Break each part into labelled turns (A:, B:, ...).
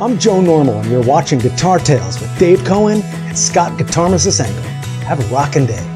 A: I'm Joe Normal, and you're watching Guitar Tales with Dave Cohen and Scott Guitarmus Engel. Have a rockin' day.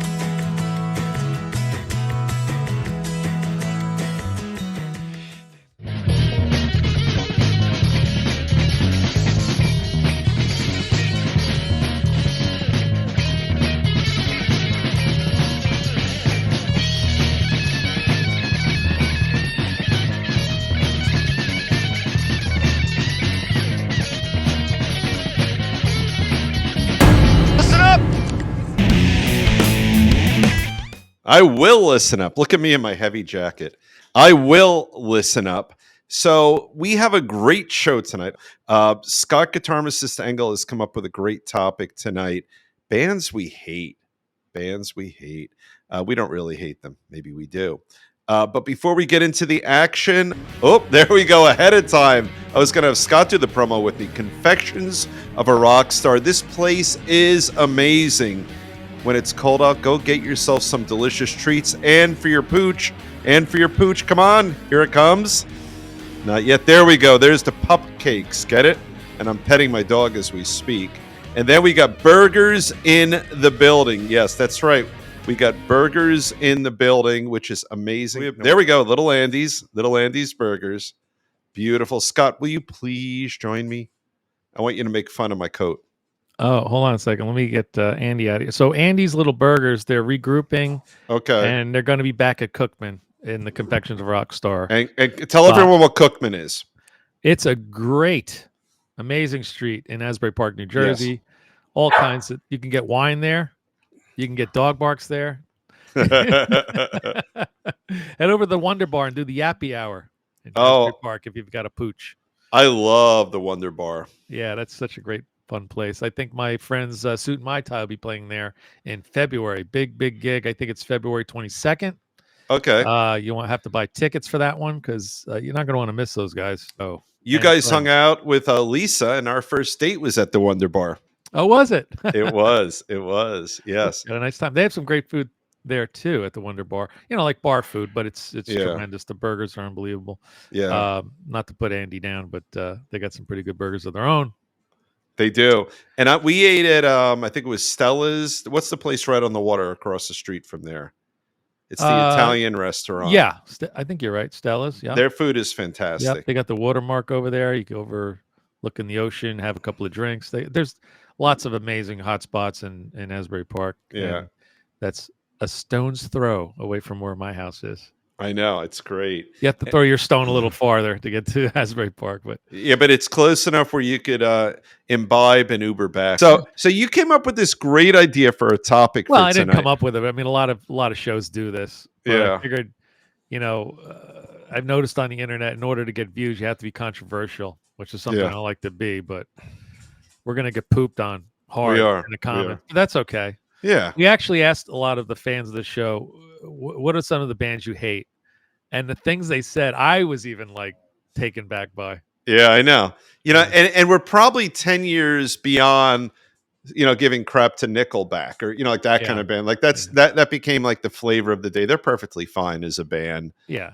B: I will listen up. Look at me in my heavy jacket. I will listen up. So we have a great show tonight. Scott Guitarmus Engel has come up with a great topic tonight. Bands we hate. Bands we hate. We don't really hate them. Maybe we do. But before we get into the action, there we go. Ahead of time. I was going to have Scott do the promo with me. Confections of a Rock Star. This place is amazing. When it's cold out, go get yourself some delicious treats. And for your pooch, come on, here it comes. Not yet. There we go. There's the pup cakes. Get it? And I'm petting my dog as we speak. And then we got burgers in the building. Yes, that's right. We got burgers in the building, which is amazing. There we go. Little Andy's Burgers. Beautiful. Scott, will you please join me? I want you to make fun of my coat.
C: Oh, hold on a second. Let me get Andy out of here. So Andy's Little Burgers, they're regrouping.
B: Okay.
C: And they're going to be back at Cookman in the Confections of Rockstar.
B: And tell everyone what Cookman is.
C: It's a great, amazing street in Asbury Park, New Jersey. Yes. All kinds of, you can get wine there. You can get dog barks there. Head over to the Wonder Bar and do the Yappy Hour in Asbury Park if you've got a pooch.
B: I love the Wonder Bar.
C: Yeah, that's such a great fun place. I think my friends Suit and Mai Tai will be playing there in February. Big gig. I think it's February 22nd.
B: Okay.
C: You won't have to buy tickets for that one because you're not going to want to miss those guys. Oh,
B: you guys hung out with Lisa, and our first date was at the Wonder Bar.
C: Oh, was it?
B: It was. Yes.
C: Had a nice time. They have some great food there too at the Wonder Bar. You know, like bar food, but it's tremendous. The burgers are unbelievable.
B: Yeah.
C: Not to put Andy down, but they got some pretty good burgers of their own.
B: They do. And we ate at, I think it was Stella's. What's the place right on the water across the street from there? It's the Italian restaurant.
C: Yeah. I think you're right. Stella's. Yeah.
B: Their food is fantastic.
C: Yep. They got the watermark over there. You go over, look in the ocean, have a couple of drinks. There's lots of amazing hot spots in Asbury Park.
B: Yeah.
C: That's a stone's throw away from where my house is.
B: I know, it's great.
C: You have to throw your stone a little farther to get to Asbury Park, but
B: but it's close enough where you could imbibe and Uber back. So you came up with this great idea for a topic.
C: Well,
B: for
C: I
B: tonight.
C: didn't come up with it. I mean, a lot of shows do this.
B: Yeah,
C: I figured, I've noticed on the internet, in order to get views, you have to be controversial, which is something I don't like to be. But we're gonna get pooped on hard in the comments. That's okay.
B: Yeah,
C: we actually asked a lot of the fans of the show, what are some of the bands you hate? And the things they said, I was even like taken back by.
B: Yeah, I know. And we're probably 10 years beyond, giving crap to Nickelback or, like that kind of band. Like that became like the flavor of the day. They're perfectly fine as a band.
C: Yeah.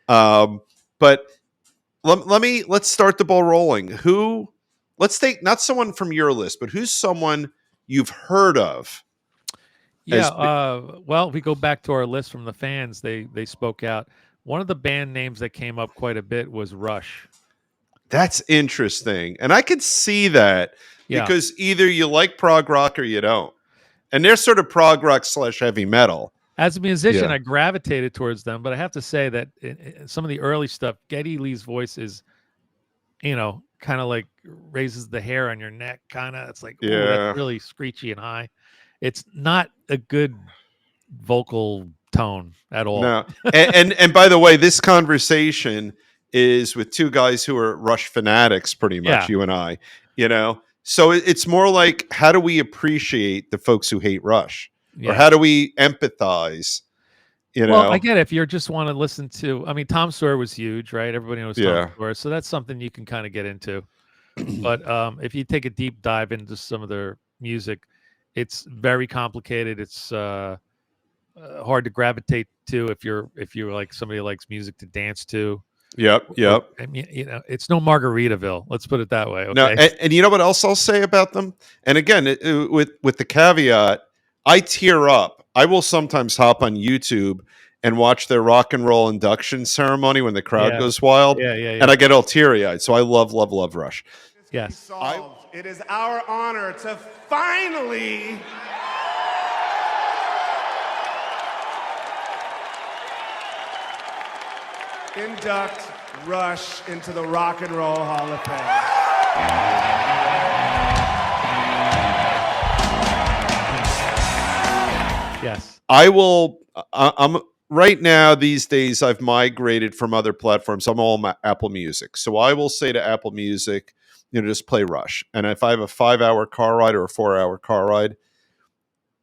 B: But let's start the ball rolling. Let's take not someone from your list, but who's someone you've heard of?
C: Yeah, well, we go back to our list from the fans. They spoke out. One of the band names that came up quite a bit was Rush.
B: That's interesting. And I could see that because either you like prog rock or you don't. And they're sort of prog rock / heavy metal.
C: As a musician, I gravitated towards them, but I have to say that in some of the early stuff, Geddy Lee's voice is, kind of like raises the hair on your neck. It's like, that's really screechy and high. It's not a good vocal tone at all.
B: No. And by the way, this conversation is with two guys who are Rush fanatics, pretty much, you and I, So it's more like, how do we appreciate the folks who hate Rush? Or how do we empathize?
C: Well, I get it. If you just want to listen to, I mean, Tom Sawyer was huge, right? Everybody knows Tom Sawyer. So that's something you can kind of get into. But if you take a deep dive into some of their music, it's very complicated. It's hard to gravitate to if you're like somebody who likes music to dance to.
B: Yep. Yep.
C: I mean, it's no Margaritaville. Let's put it that way. Okay.
B: No, and you know what else I'll say about them? And again, with the caveat, I tear up. I will sometimes hop on YouTube and watch their rock and roll induction ceremony when the crowd goes wild,
C: yeah.
B: and I get all teary eyed. So I love, love, love Rush.
C: Yes.
D: It is our honor to finally induct Rush into the Rock and Roll Hall of Fame.
C: Yes.
B: I'm right now these days I've migrated from other platforms. I'm all Apple Music. So I will say to Apple Music, just play Rush. And if I have a 5-hour car ride or a 4-hour car ride,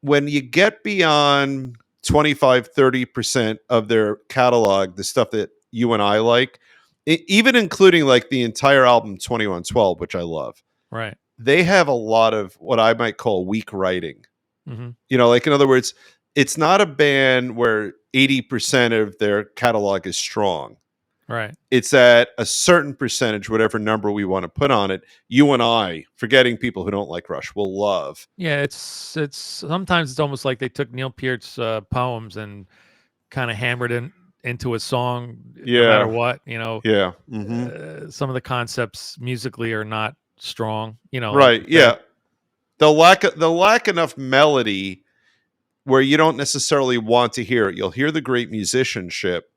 B: when you get beyond 25-30% of their catalog, the stuff that you and I like, even including like the entire album 2112, which I love,
C: Right.
B: they have a lot of what I might call weak writing.
C: Mm-hmm.
B: Like in other words, it's not a band where 80% of their catalog is strong.
C: Right.
B: It's at a certain percentage, whatever number we want to put on it. You and I, forgetting people who don't like Rush, will love.
C: Yeah, it's sometimes it's almost like they took Neil Peart's poems and kind of hammered into a song, no matter what.
B: Yeah. Mm-hmm.
C: Some of the concepts musically are not strong.
B: Right. Yeah. They'll lack enough melody where you don't necessarily want to hear it. You'll hear the great musicianship,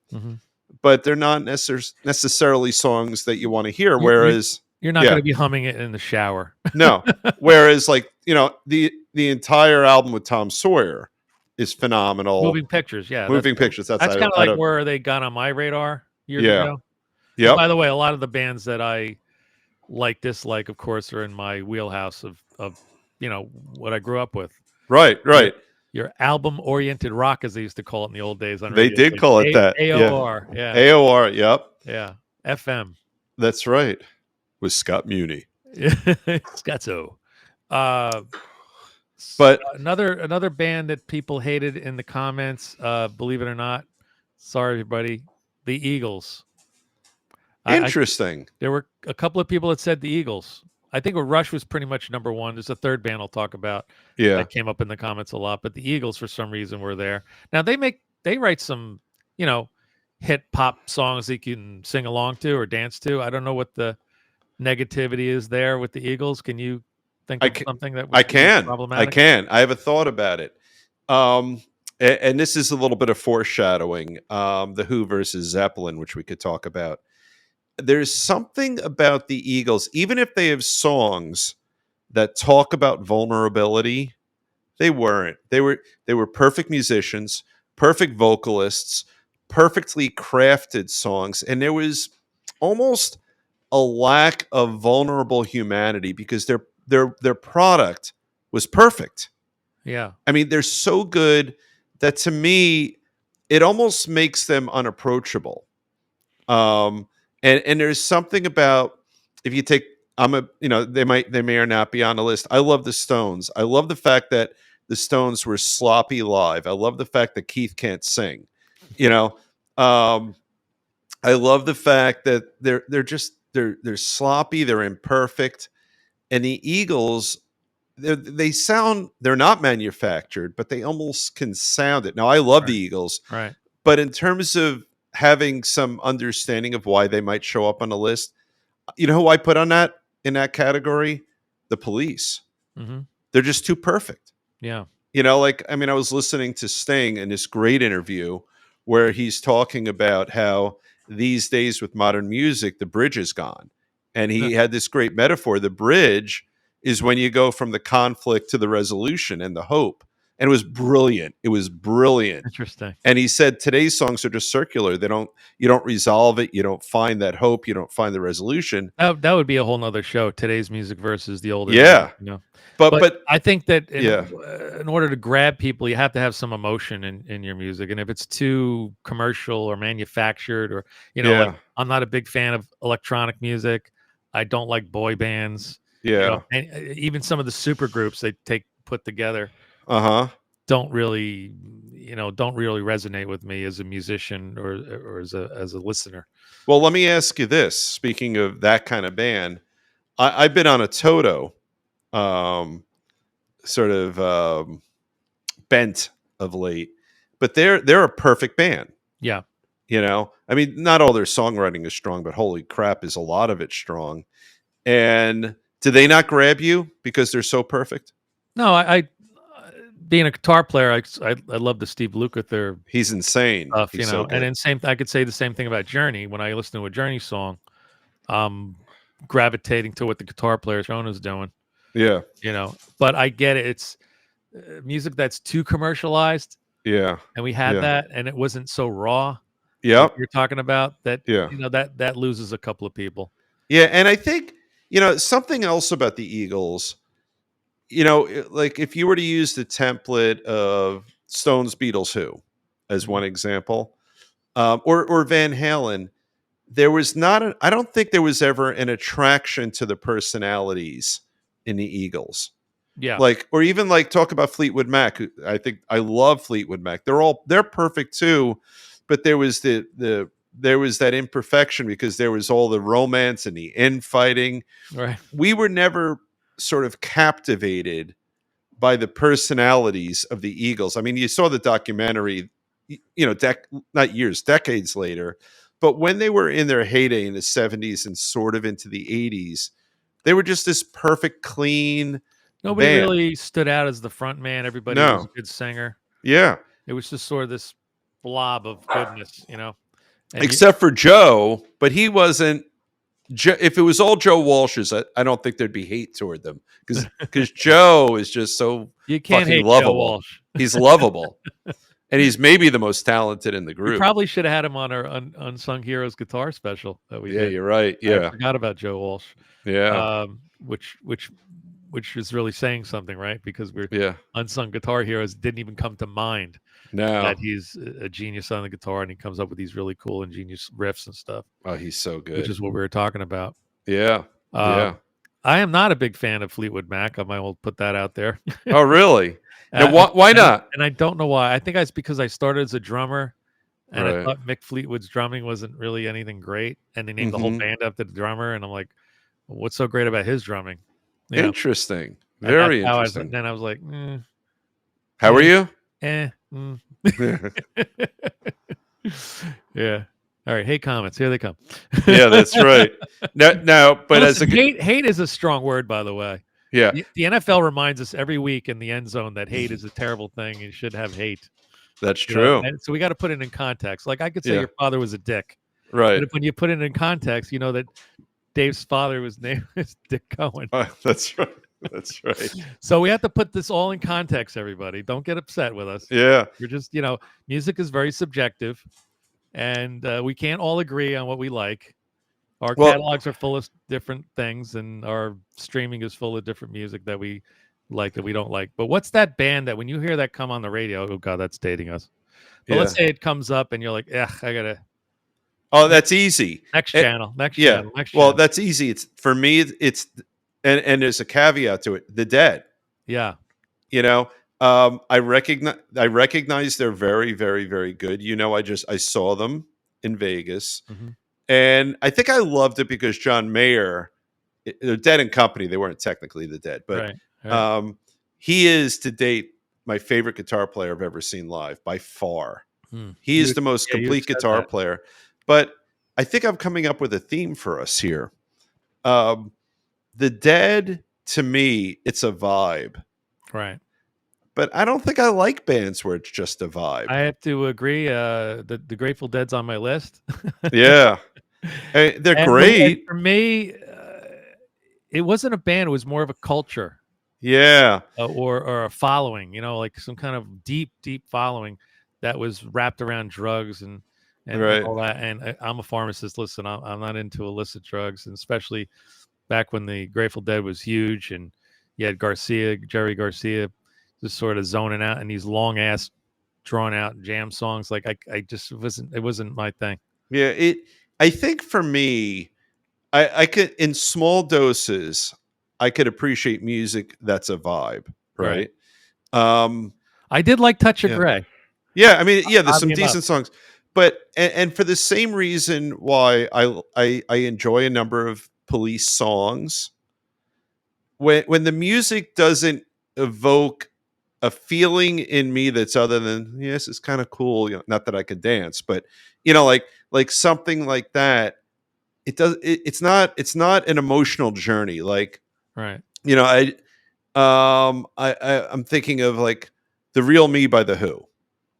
B: but they're not necessarily songs that you want to hear. Whereas
C: you're not going to be humming it in the shower.
B: No. Whereas like, the entire album with Tom Sawyer is phenomenal.
C: Moving Pictures. Yeah.
B: Moving Pictures. That's
C: kind of like where they got on my radar years ago.
B: Yeah.
C: By the way, a lot of the bands that I dislike, of course, are in my wheelhouse of what I grew up with.
B: Right.
C: Your album-oriented rock, as they used to call it in the old days. On
B: they
C: radio
B: did call it that.
C: AOR. Yeah.
B: AOR. Yep.
C: Yeah. FM.
B: That's right. With Scott Muni.
C: Scotzo.
B: But
C: another band that people hated in the comments, believe it or not, sorry everybody, the Eagles.
B: Interesting.
C: There were a couple of people that said the Eagles. I think Rush was pretty much number one. There's a third band I'll talk about.
B: Yeah,
C: that came up in the comments a lot, but the Eagles for some reason were there. Now they write some, hit pop songs that you can sing along to or dance to. I don't know what the negativity is there with the Eagles. Can you think of something that was problematic?
B: I can. I have a thought about it. And this is a little bit of foreshadowing. The Who versus Zeppelin, which we could talk about. There's something about the Eagles, even if they have songs that talk about vulnerability, they weren't. They were perfect musicians, perfect vocalists, perfectly crafted songs, and there was almost a lack of vulnerable humanity because their product was perfect.
C: Yeah.
B: I mean, they're so good that to me, it almost makes them unapproachable. And there's something about if you take they may or not be on the list. I love the Stones. I love the fact that the Stones were sloppy live. I love the fact that Keith can't sing. I love the fact that they're sloppy, they're imperfect, and the Eagles they're not manufactured, but they almost can sound it. Now I love the Eagles,
C: right?
B: But in terms of having some understanding of why they might show up on the list, who I put on in that category? The Police.
C: Mm-hmm.
B: They're just too perfect.
C: Yeah.
B: I was listening to Sting in this great interview where he's talking about how these days with modern music, the bridge is gone. And he had this great metaphor. The bridge is when you go from the conflict to the resolution and the hope. And it was brilliant.
C: Interesting.
B: And he said today's songs are just circular. You don't resolve it. You don't find that hope. You don't find the resolution.
C: That would be a whole nother show. Today's music versus the older.
B: Yeah.
C: Music,
B: But
C: I think that in order to grab people, you have to have some emotion in your music. And if it's too commercial or manufactured or, like, I'm not a big fan of electronic music. I don't like boy bands.
B: Yeah.
C: And even some of the super groups they put together.
B: Uh-huh.
C: Don't really, don't really resonate with me as a musician or as a listener.
B: Well, let me ask you this. Speaking of that kind of band, I've been on a Toto um, sort of bent of late, but they're a perfect band.
C: Yeah.
B: I mean, not all their songwriting is strong, but holy crap, is a lot of it strong. And do they not grab you because they're so perfect?
C: No, I being a guitar player, I love the Steve Lukather
B: He's insane.
C: stuff,
B: He's so
C: and
B: good.
C: then I could say the same thing about Journey. When I listen to a Journey song, I'm gravitating to what the guitar player Sean is doing,
B: Yeah,
C: but I get it. It's music that's too commercialized,
B: yeah,
C: and we had
B: yeah,
C: that, and it wasn't so raw. Like
B: yep,
C: you're talking about that,
B: yeah,
C: that loses a couple of people.
B: yeah. And I think something else about the Eagles. Like if you were to use the template of Stones, Beatles, Who, as
C: Mhm.
B: one example, or Van Halen, there was not. I don't think there was ever an attraction to the personalities in the Eagles.
C: Yeah.
B: Like, or even like talk about Fleetwood Mac. I think I love Fleetwood Mac. They're perfect too, but there was there was that imperfection because there was all the romance and the infighting.
C: Right.
B: We were never sort of captivated by the personalities of the Eagles. I mean, you saw the documentary, not years, decades later, but when they were in their heyday in the 70s and sort of into the 80s, they were just this perfect, clean
C: Nobody
B: band.
C: really stood out as the front man. Everybody was a
B: No.
C: good singer.
B: Yeah.
C: It was just sort of this blob of goodness, And
B: Except for Joe, but he wasn't. If it was all Joe Walsh's, I don't think there'd be hate toward them because Joe is just so
C: you can't
B: fucking
C: hate Joe
B: lovable.
C: Walsh.
B: He's lovable, and he's maybe the most talented in the
C: We
B: group.
C: probably should have had him on our Unsung Heroes guitar special that we did.
B: You're right.
C: I
B: Yeah,
C: forgot about Joe Walsh.
B: yeah,
C: Which is really saying something, right? Because we're
B: yeah.
C: unsung guitar heroes didn't even come to mind
B: No,
C: that he's a genius on the guitar and he comes up with these really cool ingenious riffs and stuff,
B: oh, he's so
C: which
B: good.
C: is what we were talking about.
B: Yeah, yeah.
C: I am not a big fan of Fleetwood Mac. I might well put that out there.
B: Oh, really? Now,
C: Uh,
B: why not?
C: And I don't know why. I think it's because I started as a drummer, and I
B: Right.
C: thought Mick Fleetwood's drumming wasn't really anything great, and they named the whole
B: Mhm.
C: band after the drummer, and I'm like, what's so great about his drumming? You know,
B: Interesting.
C: and
B: Very
C: that's how
B: interesting.
C: then I was like,
B: How are you?
C: mm. Yeah. All right. Hey, comments. Here they come.
B: Yeah, that's right. No, but
C: Now,
B: as a
C: listen, hate is a strong word, by the way.
B: yeah,
C: The NFL reminds us every week in the end zone that hate is a terrible thing. You should have hate.
B: that's
C: You know?
B: true.
C: And so we got to put it in context. Like I could say
B: Yeah.
C: your father was a dick,
B: Right.
C: but when you put it in context, you know that Dave's father was named Dick Cohen.
B: That's right. That's right.
C: So we have to put this all in context, everybody. Don't get upset with us.
B: Yeah.
C: We're just, music is very subjective, and we can't all agree on what we like. Our
B: Well-
C: catalogs are full of different things, and our streaming is full of different music that we like that we don't like. But what's that band that when you hear that come on the radio, oh God, that's dating us. But let's say it comes up and you're like, I gotta
B: Oh, that's easy.
C: next
B: Eh,
C: channel, next
B: Yeah.
C: channel, next
B: Well,
C: channel.
B: that's easy. It's for me. It's and there's a caveat to it. The Dead.
C: Yeah.
B: I recognize they're very, very, very good. I saw them in Vegas,
C: Mhm.
B: and I think I loved it because John Mayer, they're Dead and Company. They weren't technically the Dead, but
C: Right.
B: he is to date my favorite guitar player I've ever seen live by far.
C: Hmm.
B: He is the most
C: yeah, you
B: complete
C: said
B: guitar
C: that.
B: player. But I think I'm coming up with a theme for us here. The Dead, to me, it's a vibe.
C: Right.
B: But I don't think I like bands where it's just a vibe.
C: I have to agree. The Grateful Dead's on my list.
B: Yeah. They're
C: And
B: great.
C: for me, it wasn't a band; it was more of a culture,
B: Yeah.
C: or a following. Like some kind of deep following that was wrapped around drugs and
B: Right.
C: all that. And I'm a pharmacist. Listen, I'm not into illicit drugs, and especially back when the Grateful Dead was huge, and you had Jerry Garcia, just sort of zoning out in these long ass, drawn out jam songs. Like I just it wasn't my thing.
B: Yeah. I think for me, I could, in small doses, I could appreciate music that's a vibe. Right.
C: I did like Touch of
B: Yeah.
C: Grey.
B: Yeah, I mean, yeah, there's
C: I'll
B: some
C: be him up.
B: decent songs, but and for the same reason why I enjoy a number of Police songs, when the music doesn't evoke a feeling in me that's other than yes, it's kind of cool. Not that I can dance, but like something like that. It's not an emotional journey. Like
C: Right.
B: you know, I'm thinking of like "The Real Me" by The Who,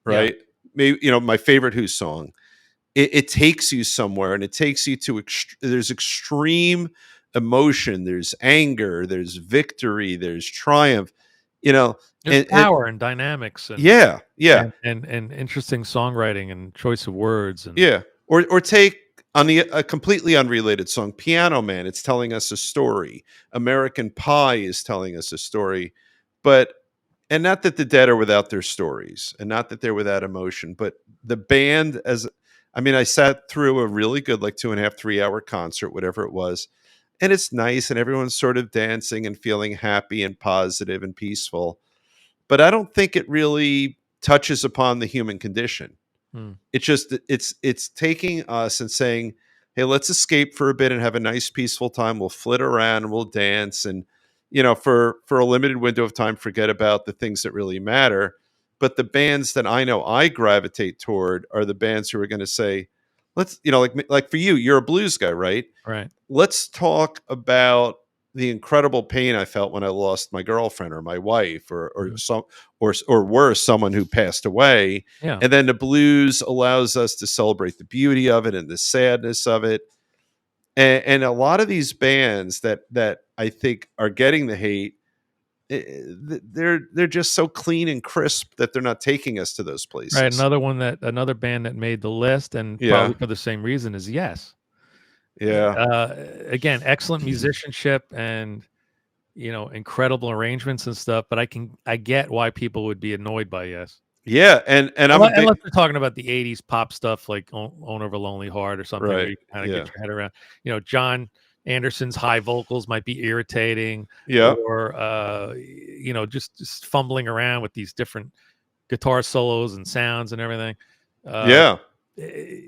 C: Yeah.
B: right? Maybe my favorite Who song. It takes you somewhere, and it takes you to there's extreme emotion, there's anger, there's victory, there's triumph, you know,
C: There's
B: and
C: power and dynamics
B: yeah, yeah,
C: and interesting songwriting and choice of words and
B: yeah. Or take on a completely unrelated song, Piano Man. It's telling us a story. American Pie is telling us a story, but and not that the Dead are without their stories, and not that they're without emotion, but the band I mean, I sat through a really good, like 2.5, 3 hour concert, whatever it was. And it's nice, and everyone's sort of dancing and feeling happy and positive and peaceful. But I don't think it really touches upon the human condition.
C: Hmm.
B: It's just it's taking us and saying, "Hey, let's escape for a bit and have a nice peaceful time. We'll flit around and we'll dance and for a limited window of time forget about the things that really matter." But the bands that I know I gravitate toward are the bands who are going to say, "Let's, like for you, you're a blues guy, right?
C: right.
B: Let's talk about the incredible pain I felt when I lost my girlfriend or my wife or
C: Mhm.
B: some or worse, someone who passed away."
C: Yeah.
B: And then the blues allows us to celebrate the beauty of it and the sadness of it. And a lot of these bands that I think are getting the hate, they're just so clean and crisp that they're not taking us to those
C: Right.
B: places.
C: Another band that made the list and
B: Yeah,
C: probably for the same reason is Yes.
B: yeah,
C: Again, excellent musicianship and incredible arrangements and stuff, but I get why people would be annoyed by Yes.
B: yeah. And I'm a big
C: Unless we're talking about the '80s pop stuff like "Own Over Lonely Heart" or something where
B: right.
C: you kind of
B: Yeah,
C: get your head around. John Anderson's high vocals might be irritating,
B: yeah,
C: or just fumbling around with these different guitar solos and sounds and everything. Uh,
B: yeah.
C: eh,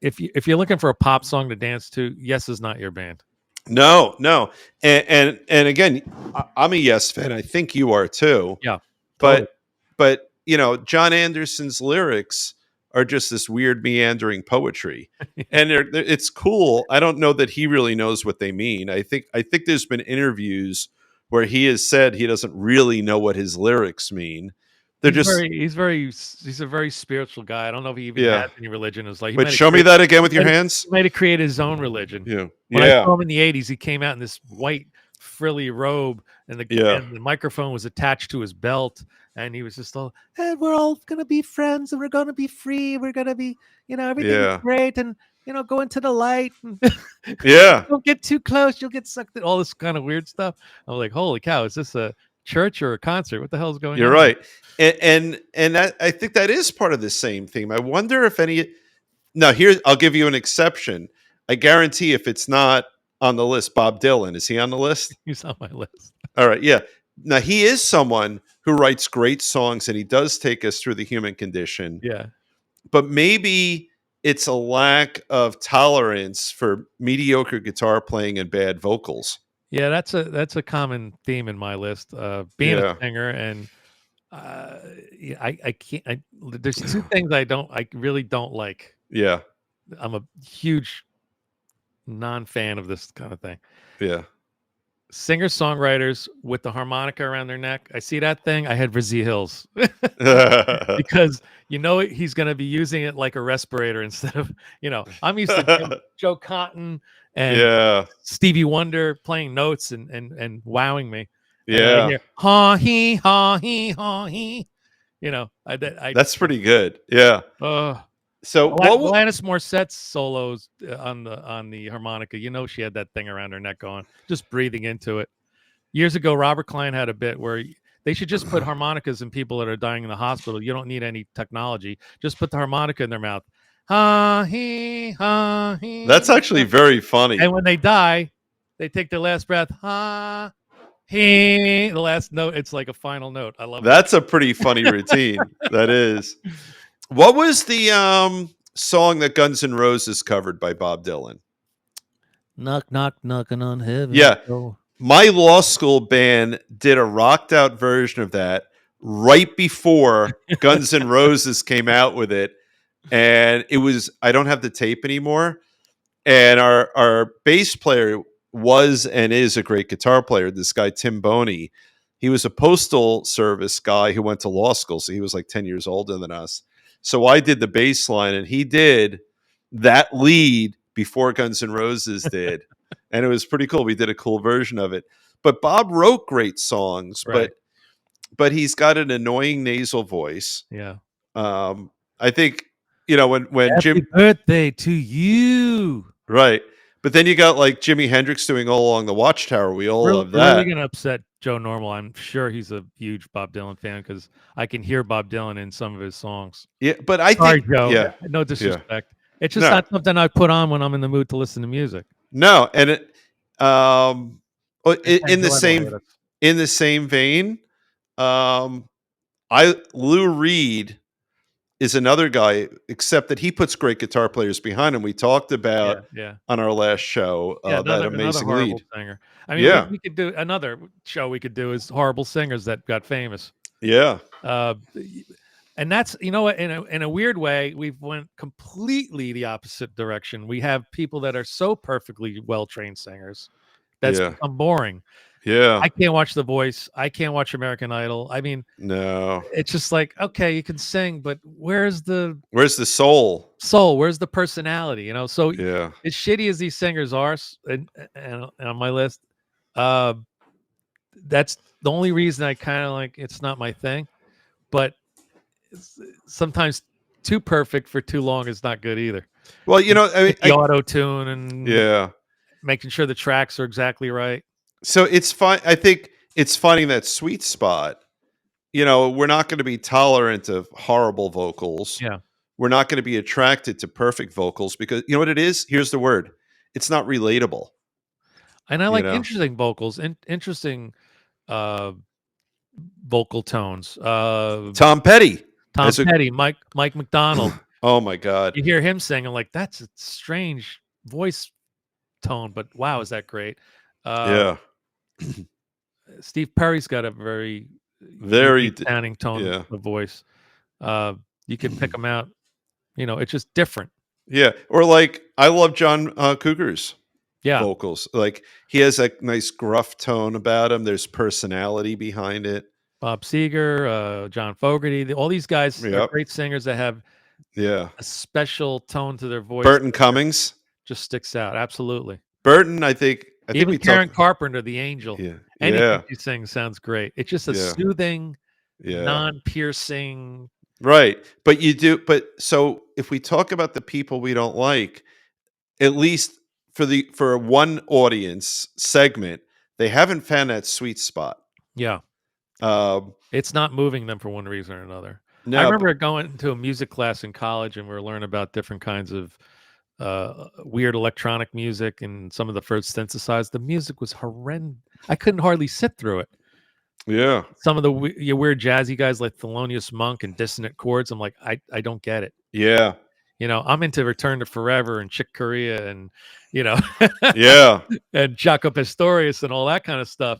C: if you're looking for a pop song to dance to, Yes is not your band.
B: No, no. And again, I'm a Yes fan. I think you are too.
C: Yeah, totally.
B: But John Anderson's lyrics are just this weird meandering poetry, and it's cool. I don't know that he really knows what they mean. I think there's been interviews where he has said he doesn't really know what his lyrics mean. They're just
C: He's a very spiritual guy. I don't know if he even
B: yeah.
C: has any religion in his life. He
B: Wait,
C: might have
B: show me
C: created
B: that again with your hands.
C: he might have created his own religion.
B: Yeah,
C: When I
B: yeah,
C: saw him in the '80s, he came out in this white frilly robe, and
B: yeah,
C: the microphone was attached to his belt, and he was just all, "Hey, we're all gonna be friends, and we're gonna be free. We're gonna be, everything's
B: yeah,
C: great, and go into the light, and
B: yeah.
C: don't get too close, you'll get sucked in." All this kind of weird stuff. I'm like, holy cow, is this a church or a concert? What the hell is going
B: You're
C: on here?
B: right. And that, I think that is part of the same theme. I wonder if any. Now, here I'll give you an exception. I guarantee if it's not on the list, Bob Dylan, is he on the list?
C: He's on my list.
B: All right, yeah. Now he is someone who writes great songs, and he does take us through the human condition.
C: Yeah.
B: But maybe it's a lack of tolerance for mediocre guitar playing and bad vocals.
C: Yeah, that's a common theme in my list. Being a
B: Yeah,
C: singer and yeah, I can't. There's two things I really don't like.
B: yeah,
C: I'm a huge non-fan of this kind of thing.
B: yeah.
C: Singer-songwriters with the harmonica around their neck. I see that thing. I had Brazil Hills because he's going to be using it like a respirator instead of I'm used to Joe Cotton and
B: Yeah,
C: Stevie Wonder playing notes and wowing me. And I
B: yeah.
C: hear ha he ha he ha he.
B: That's pretty good. Yeah. So what?
C: Alanis Morissette's solos on the harmonica. She had that thing around her neck going, just breathing into it. Years ago, Robert Klein had a bit where they should just put harmonicas in people that are dying in the hospital. You don't need any technology. Just put the harmonica in their mouth. Ha he ha he.
B: That's actually very funny.
C: And when they die, they take their last breath. Ha The last note, it's like a final note. I love
B: That's a pretty funny routine. That is. What was the song that Guns N' Roses covered by Bob Dylan?
C: Knock, knock, knocking on heaven.
B: Yeah.
C: Oh.
B: My law school band did a rocked out version of that right before Guns N' Roses came out with it. And it was, I don't have the tape anymore. And our bass player was and is a great guitar player. This guy, Tim Boney. He was a postal service guy who went to law school. So he was like 10 years older than us. So I did the bass line and he did that lead before Guns N' Roses did. And it was pretty cool. We did a cool version of it. But Bob wrote great songs,
C: Right.
B: but he's got an annoying nasal voice.
C: Yeah.
B: I think, when
C: Happy
B: Jim,
C: birthday to you.
B: right. But then you got like Jimi Hendrix doing All Along the Watchtower. We all love that.
C: Really gonna upset Joe Normal. I'm sure he's a huge Bob Dylan fan because I can hear Bob Dylan in some of his songs.
B: Yeah, but I
C: Sorry,
B: think,
C: Joe.
B: yeah,
C: No disrespect. It's just
B: No.
C: not something I put on when I'm in the mood to listen to music.
B: no, and it, in the
C: Enjoyable,
B: same vein, Lou Reed is another guy, except that he puts great guitar players behind him. We talked about
C: yeah.
B: on our last show that
C: Another
B: amazing
C: horrible
B: lead.
C: singer. I mean,
B: Yeah.
C: we could do another show. We could do is horrible singers that got famous.
B: Yeah,
C: And that's what, in a weird way, we've went completely the opposite direction. We have people that are so perfectly well trained singers that's
B: Yeah.
C: become boring.
B: yeah,
C: I can't watch The Voice. I can't watch American Idol. I mean,
B: no.
C: it's just like, okay, you can sing, but where's the
B: Where's the soul?
C: soul? Where's the personality? So
B: Yeah,
C: as shitty as these singers are, and on my list, that's the only reason I kind of like. It's not my thing, but sometimes too perfect for too long is not good either.
B: well, I mean,
C: The auto tune and
B: yeah.
C: making sure the tracks are exactly right.
B: So it's fine. I think it's finding that sweet spot. We're not going to be tolerant of horrible vocals.
C: Yeah.
B: We're not going to be attracted to perfect vocals because you know what it is? Here's the word. It's not relatable.
C: And I like
B: know?
C: interesting vocals and interesting vocal tones.
B: Tom Petty.
C: Tom
B: as a-
C: Petty, Mike McDonald.
B: Oh my God.
C: You hear him sing, I'm like, that's a strange voice tone, but wow, is that great?
B: Yeah.
C: Steve Perry's got a very
B: Very
C: sounding tone
B: yeah.
C: of voice. You can pick them out. It's just different.
B: Yeah. Or like I love John Cougar's
C: Yeah.
B: vocals. Like he has a nice gruff tone about him. There's personality behind it.
C: Bob Seger, John Fogerty, all these guys are
B: Yep.
C: great singers that have
B: Yeah.
C: a special tone to their voice.
B: Burton Cummings.
C: Just sticks out. Absolutely.
B: Burton, I think
C: Even
B: we
C: Karen
B: talked.
C: Carpenter, the angel.
B: Yeah.
C: Anything
B: Yeah.
C: she sings sounds great. It's just a
B: Yeah.
C: soothing,
B: Yeah.
C: non-piercing.
B: Right. But you do, so if we talk about the people we don't like, at least for one audience segment, they haven't found that sweet spot.
C: Yeah.
B: Um,
C: It's not moving them for one reason or another.
B: no,
C: I remember going to a music class in college and we were learning about different kinds of weird electronic music and some of the first synthesized. The music was horrendous. I couldn't hardly sit through it.
B: yeah.
C: Some of the weird jazzy guys like Thelonious Monk and Dissonant Chords. I'm like, I don't get it.
B: Yeah.
C: I'm into Return to Forever and Chick Corea and,
B: Yeah.
C: and Jaco Pastorius and all that kind of stuff.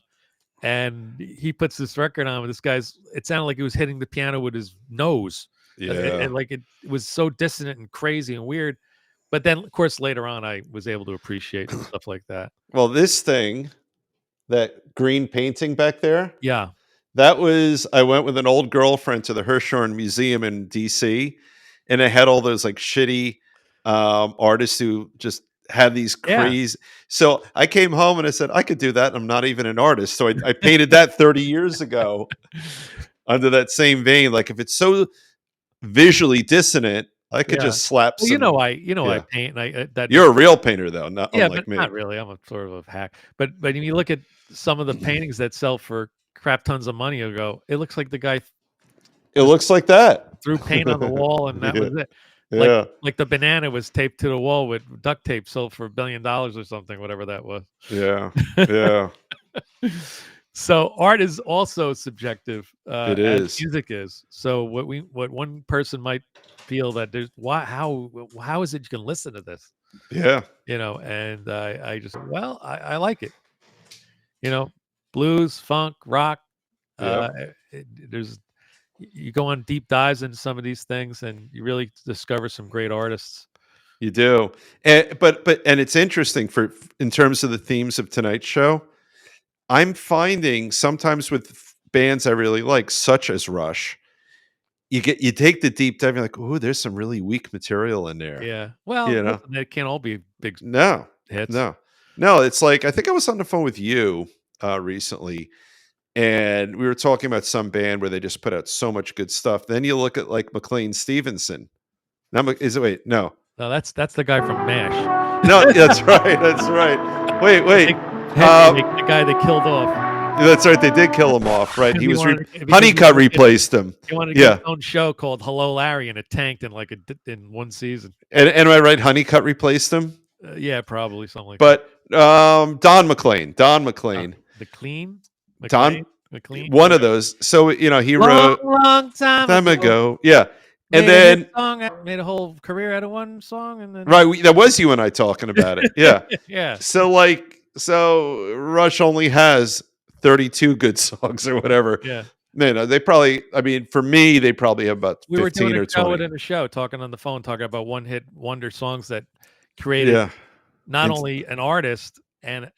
C: And he puts this record on with this guy's, it sounded like he was hitting the piano with his nose.
B: Yeah.
C: And like it was so dissonant and crazy and weird. But then, of course, later on, I was able to appreciate stuff like that.
B: Well, this thing, that green painting back there,
C: Yeah.
B: I went with an old girlfriend to the Hirshhorn Museum in DC, and it had all those like shitty artists who just had these crazy. So I came home and I said, I could do that. I'm not even an artist. So I painted that 30 years ago under that same vein. Like if it's so visually dissonant, I could just slap
C: Well,
B: some.
C: I paint. And that
B: You're a real painter though, not
C: yeah,
B: unlike
C: but
B: me.
C: not really. I'm a sort of a hack. But if you look at some of the paintings that sell for crap tons of money ago, it looks like the guy
B: It looks like that.
C: threw paint on the wall and that was it.
B: Yeah.
C: Like the banana was taped to the wall with duct tape, sold for $1 billion or something, whatever that was.
B: Yeah. Yeah.
C: So art is also subjective,
B: It
C: as
B: is.
C: music is. So what one person might feel that there's why how is it you can listen to this,
B: Yeah.
C: And I just well I like it, blues, funk, rock.
B: Yep.
C: There's you go on deep dives into some of these things, and you really discover some great artists.
B: You do. And it's interesting for in terms of the themes of tonight's show. I'm finding sometimes with bands I really like, such as Rush, you take the deep dive, you're like, "Ooh, there's some really weak material in there."
C: Yeah. Well,
B: You know?
C: listen, they can't all be big
B: No.
C: hits.
B: No. No, it's like I think I was on the phone with you recently, and we were talking about some band where they just put out so much good stuff. Then you look at like McLean Stevenson. Now, is it wait, no.
C: No, that's the guy from MASH.
B: No, that's right. That's right. Wait.
C: The guy they killed off.
B: That's right. They did kill him off, right?
C: Because
B: He
C: he
B: was
C: wanted to- because he
B: Honeycutt
C: wanted to get-
B: replaced him.
C: He wanted to
B: Yeah.
C: get his own show called Hello Larry, and it tanked in in one season.
B: And am I right? Honeycutt replaced him,
C: Yeah, probably something like
B: but Don McLean,
C: that. The Clean,
B: Don-
C: McLean,
B: one of those. So he wrote
C: long time
B: ago, yeah, and
C: made a
B: then
C: hit song, made a whole career out of one song, and then
B: right, that was you and I talking about it, yeah.
C: yeah.
B: So Rush only has 32 good songs or whatever.
C: Yeah.
B: They probably. I mean, for me, they probably have about 15
C: We were doing
B: or
C: a show
B: 20.
C: within a show, talking on the phone, talking about one hit wonder songs that created
B: Yeah,
C: not only an artist and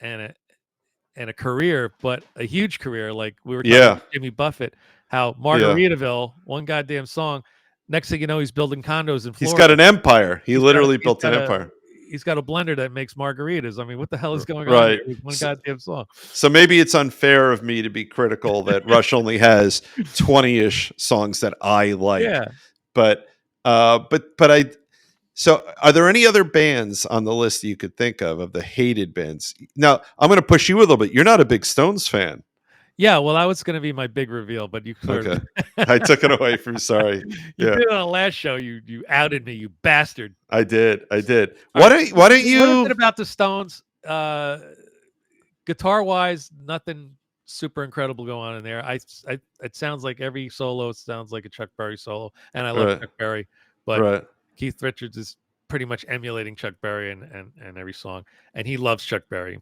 C: a career, but a huge career. Like we were talking about Jimmy Buffett, how Margaritaville, one goddamn song. Next thing you know, he's building condos in Florida.
B: he's got an empire. He literally built an empire.
C: He's got a blender that makes margaritas. I mean, what the hell is going on
B: Right.
C: here with one goddamn song?
B: So maybe it's unfair of me to be critical that Rush only has 20-ish songs that I like.
C: Yeah.
B: But I. So are there any other bands on the list you could think of the hated bands? Now I'm going to push you a little bit. You're not a big Stones fan.
C: Yeah, well, that was going to be my big reveal, but you sort
B: Okay.
C: of
B: I took it away from. Sorry.
C: you
B: Yeah.
C: did it on the last show. You outed me, you bastard.
B: I did.
C: All
B: Why
C: right,
B: don't
C: What is
B: you?
C: it about the Stones? Guitar wise, nothing super incredible going on in there. It sounds like every solo sounds like a Chuck Berry solo, and I love
B: Right.
C: Chuck Berry, but
B: Right.
C: Keith Richards is pretty much emulating Chuck Berry and every song, and he loves Chuck Berry.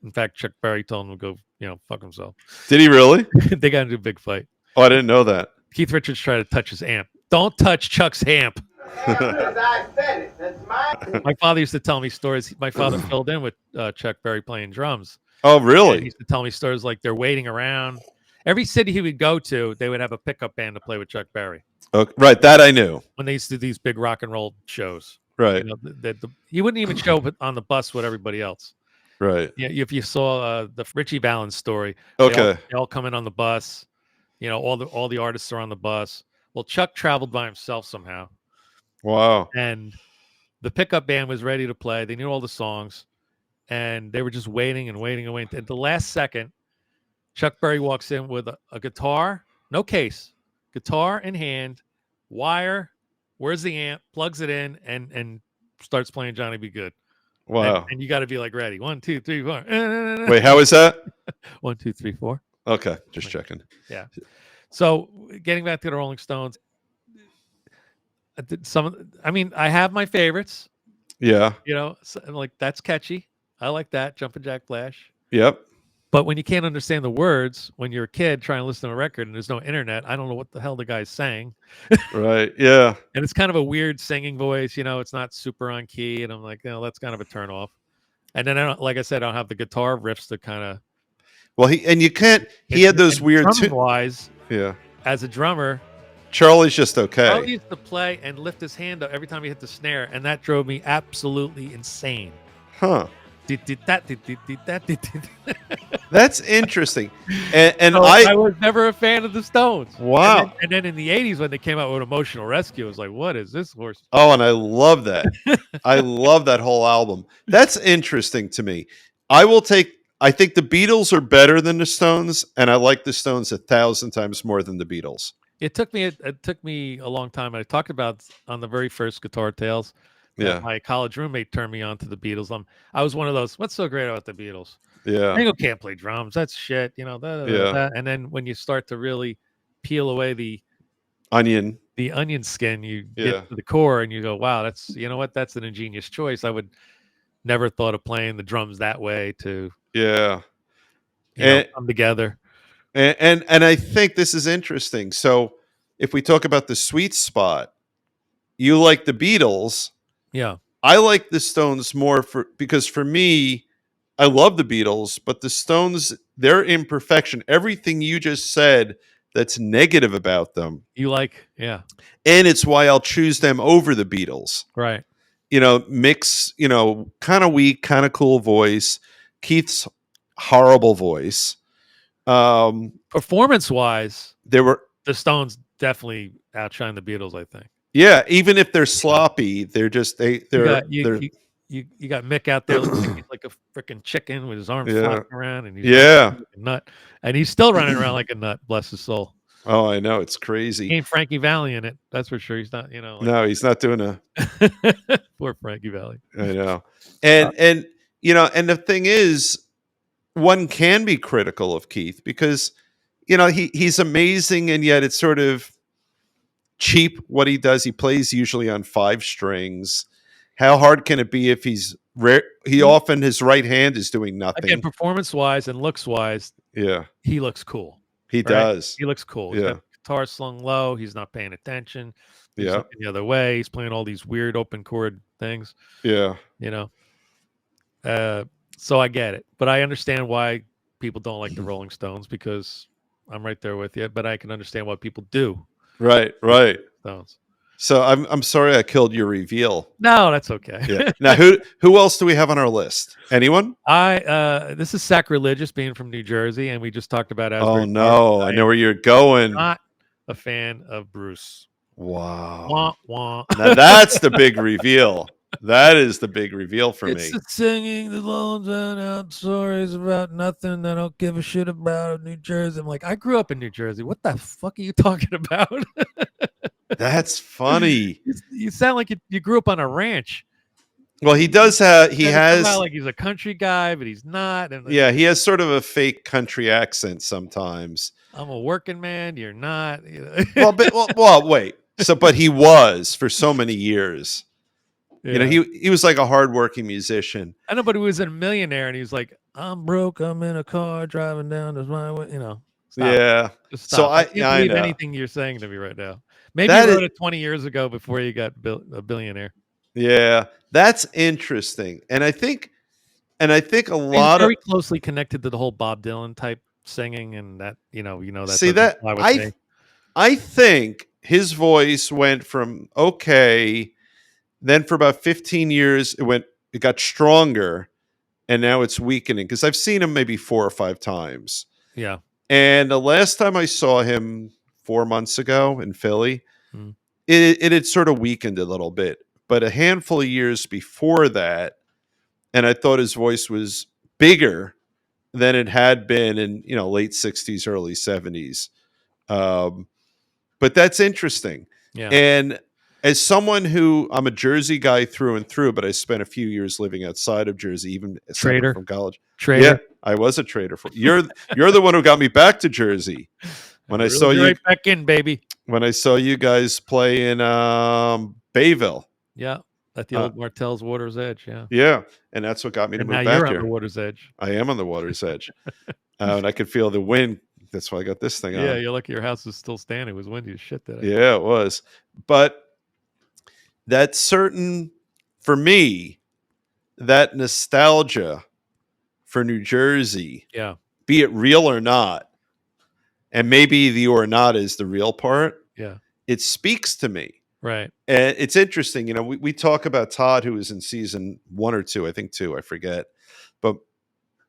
C: In fact, Chuck Berry told him to go, fuck himself.
B: Did he really?
C: They got into a big fight.
B: Oh, I didn't know that.
C: Keith Richards tried to touch his amp. Don't touch Chuck's amp.
E: I said it. That's mine.
C: My father used to tell me stories. My father filled in with Chuck Berry playing drums.
B: Oh,
C: And
B: really?
C: he used to tell me stories like they're waiting around. Every city he would go to, they would have a pickup band to play with Chuck Berry
B: Okay. Right. That I knew.
C: when they used to do these big rock and roll shows.
B: Right.
C: He wouldn't even show up on the bus with everybody else.
B: Right.
C: Yeah, if you saw the Richie Valens story,
B: Okay.
C: they all come in on the bus. All the artists are on the bus. Well, Chuck traveled by himself somehow,
B: Wow.
C: and the pickup band was ready to play. They knew all the songs, and they were just waiting and waiting and waiting. At the last second, Chuck Berry walks in with a guitar, no case, guitar in hand, wire. Where's the amp? Plugs it in and starts playing Johnny Be Good.
B: Wow.
C: And you got to be like ready. 1, 2, 3, 4.
B: Wait, how is that?
C: 1, 2, 3, 4.
B: Okay, just checking.
C: So getting back to the Rolling Stones, I have my favorites.
B: Yeah.
C: Like that's catchy. I like that Jumpin' Jack Flash.
B: Yep.
C: But when you can't understand the words, when you're a kid trying to listen to a record and there's no internet, I don't know what the hell the guy's saying.
B: Right. Yeah.
C: And it's kind of a weird singing voice. It's not super on key, and I'm like, that's kind of a turn off. And then like I said, I don't have the guitar riffs to kind of.
B: Well, you can't. He had those weird.
C: Wise,
B: Yeah.
C: as a drummer,
B: Charlie's just okay.
C: Charlie used to play and lift his hand up every time he hit the snare, and that drove me absolutely insane.
B: Huh.
C: So
B: That's interesting. And
C: I was never a fan of the Stones.
B: Wow.
C: And then in the 80s when they came out with Emotional Rescue, I was like, what is this horse?
B: Oh, and I love that. I love that whole album. That's interesting to me. I think the Beatles are better than the Stones, and I like the Stones 1,000 times more than the Beatles.
C: It took me a long time. I talked about on the very first Guitar Tales.
B: Yeah.
C: My college roommate turned me on to the Beatles. I was one of those. What's so great about the Beatles?
B: Yeah.
C: Ringo can't play drums. That's shit. You know,
B: Yeah.
C: and then when you start to really peel away the
B: Onion.
C: onion skin, you
B: Yeah.
C: get to the core and you go, wow, that's, you know what? That's an ingenious choice. I would never thought of playing the drums that way to,
B: Yeah.
C: come together.
B: And I think this is interesting. So if we talk about the sweet spot, you like the Beatles.
C: Yeah.
B: I like the Stones more because for me, I love the Beatles, but the Stones, their imperfection, everything you just said that's negative about them.
C: You like, yeah.
B: And it's why I'll choose them over the Beatles.
C: Right.
B: Mix, kind of weak, kind of cool voice. Keith's horrible voice.
C: Performance wise,
B: There were
C: the Stones definitely outshine the Beatles, I think.
B: Yeah, even if they're sloppy, they're just they're
C: You got Mick out there looking like a freaking chicken with his arms
B: Yeah.
C: flopping around, and he's
B: Yeah.
C: like a nut, and he's still running around like a nut. Bless his soul.
B: Oh, I know, it's
C: He
B: crazy.
C: ain't Frankie Valli in it. That's for sure. He's not.
B: No, he's not doing a.
C: Poor Frankie Valli.
B: I know, and the thing is, one can be critical of Keith because he's amazing, and yet it's sort of cheap what he does. He plays usually on 5 strings. How hard can it be if he's rare? He often his right hand is doing nothing.
C: Again, performance wise and looks wise,
B: Yeah,
C: he looks cool.
B: he
C: right?
B: does.
C: He looks cool. He's
B: Yeah.
C: got the guitar slung low. He's not paying attention. He's
B: Yeah,
C: looking the other way. He's playing all these weird open chord things.
B: yeah,
C: So I get it, but I understand why people don't like the Rolling Stones because I'm right there with you. But I can understand why people do
B: right.
C: Stones.
B: So I'm sorry I killed your reveal.
C: No, that's okay.
B: Yeah. Now who else do we have on our list? Anyone?
C: This is sacrilegious being from New Jersey, and we just talked about
B: Oh
C: Asbury
B: no,
C: Park.
B: I know where you're going.
C: Not a fan of Bruce.
B: Wow.
C: Wah, wah.
B: Now that's the big reveal. That is the big reveal for
C: It's
B: me.
C: the singing the long drawn out stories about nothing I don't give a shit about New Jersey. I'm like, I grew up in New Jersey. What the fuck are you talking about?
B: That's funny.
C: You sound like you grew up on a ranch.
B: Well, he does have he
C: Sound
B: has
C: like he's a country guy, but he's not. And
B: yeah, he has sort of a fake country accent sometimes.
C: I'm a working man. You're not.
B: Well, wait. But he was for so many years.
C: Yeah.
B: He was like a hardworking musician.
C: I know, but he was a millionaire, and he was like, "I'm broke. I'm in a car driving down to my way." Stop.
B: Yeah.
C: Just
B: So
C: stop. I
B: I
C: can't believe
B: know.
C: anything you're saying to me right now. Maybe
B: That
C: you
B: is-
C: wrote it 20 years ago before you got a billionaire.
B: Yeah, that's interesting. And I think a
C: He's
B: lot of
C: very closely connected to the whole Bob Dylan type singing, and that that.
B: see
C: doesn't
B: that
C: fly with me.
B: I think his voice went from okay, then for about 15 years it got stronger, and now it's weakening because I've seen him maybe 4 or 5 times.
C: Yeah.
B: And the last time I saw him 4 months ago in Philly,
C: Mm.
B: it had sort of weakened a little bit. But a handful of years before that, and I thought his voice was bigger than it had been in late 60s, early 70s. But that's interesting.
C: Yeah.
B: And as someone who I'm a Jersey guy through and through, but I spent a few years living outside of Jersey, even aside
C: Trader.
B: from college.
C: Trader.
B: Yeah, I was a trader. You're the one who got me back to Jersey when I saw you.
C: Right back in, baby.
B: When I saw you guys play in Bayville.
C: Yeah. At the old Martell's Water's Edge. Yeah.
B: Yeah, and that's what got me to
C: And
B: move
C: now
B: back
C: you're on
B: here.
C: the water's edge.
B: I am on the water's edge, and I could feel the wind. That's why I got this thing on.
C: Yeah. You're lucky your house is still standing. It was windy as shit today.
B: Yeah, it was. But that's certain for me, that nostalgia for New Jersey,
C: Yeah.
B: be it real or not, and maybe the or not is the real part,
C: Yeah.
B: it speaks to me.
C: Right.
B: And it's interesting, we talk about Todd, who was in season 1 or 2, I think 2, I forget. But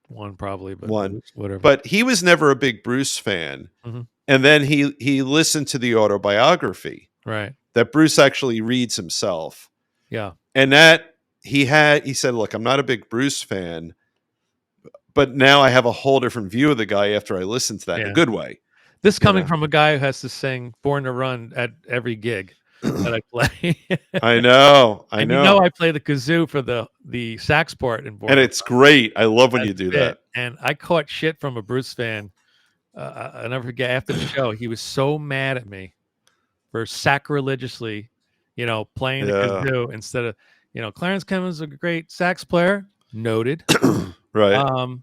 C: One probably, but
B: One.
C: whatever.
B: But he was never a big Bruce fan.
C: Mhm.
B: And then he listened to the autobiography
C: right.
B: that Bruce actually reads himself.
C: Yeah.
B: And that he said, look, I'm not a big Bruce fan, but now I have a whole different view of the guy after I listened to that in
C: Yeah.
B: a good way.
C: This coming
B: know.
C: from a guy who has to sing Born to Run at every gig. that I play.
B: I know. I
C: And
B: know.
C: I play the kazoo for the sax part in Born
B: And
C: on
B: it's great. I love when
C: That's
B: you do
C: it.
B: that.
C: And I caught shit from a Bruce fan. I'll never forget. After the show, he was so mad at me for sacrilegiously, playing the
B: Yeah.
C: kazoo instead of, Clarence Clemens is a great sax player. Noted.
B: Right.